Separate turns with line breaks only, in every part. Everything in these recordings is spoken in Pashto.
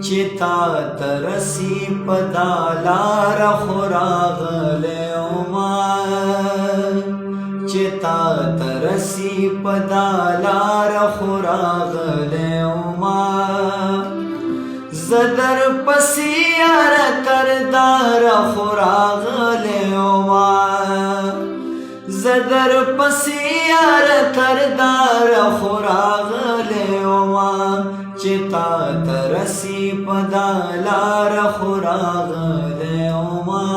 چتا ترسی پدالار خوراغلی ما چتا ترسی پدالار خوراغلی ما زدر پسیار تردار خوراغلی ما زدر پسیار تردار خوراغلی ما چتا ترسی پدالار خوراغلی ما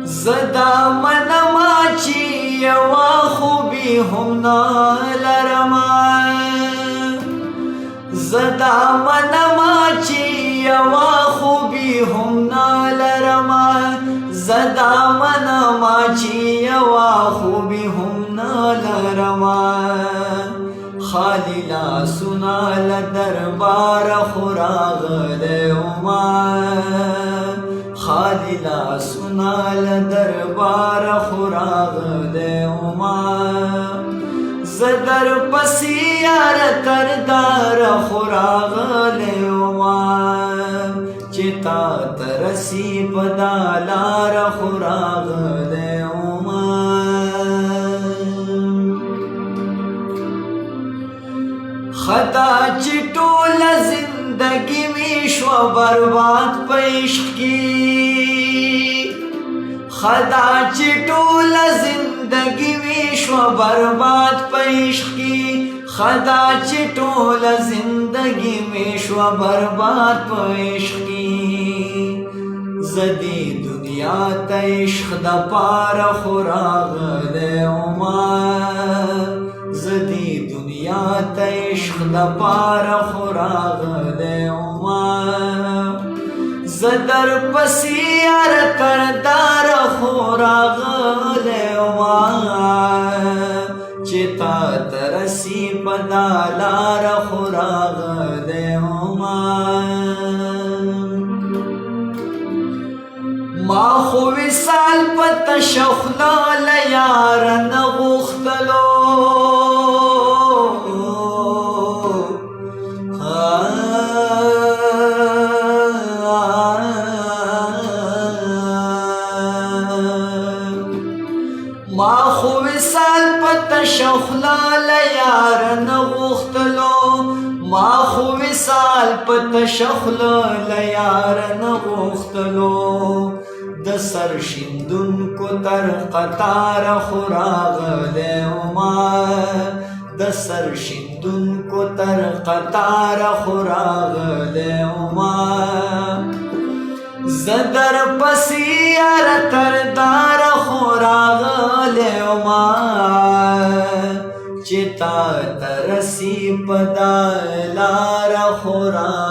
زدا منما چی یوا خوبی هم نالرما زدا منما چی یوا خوبی هم نالرما زدا منما چی یوا خوبی هم نالرما خالی لاسونا لدربار خوراغلی ما خالی لاسونا لدربار خوراغلی ما زدر پسیار تردار خوراغلی ما چتا ترسی پدالار خوراغلی ما خطا چټول زندگی می شو برباد په عشق کی خطا چټول زندگی می شو برباد په عشق کی خطا چټول زندگی می شو برباد په عشق کی زدی دنیا ته عشق د پار خوراغلی ما زدی دنیا ته عشق د پار خوراغلی ما زدر پسیار تردار خوراغلی ما چتا ترسی پدالار خوراغلی ما ما خو وصال پت شخلا لیار نغختلو ما خو وصال پت شخلا لیار نغختلو ما خو وصال پت شخلا لیار نغختلو د سر شیندون کو تر قطار خوراغلی ما د سر شیندون کو تر قطار خوراغلی ما زدر پسیار تردار خوراغلی ما چتا ترسی پدالار خوراغلی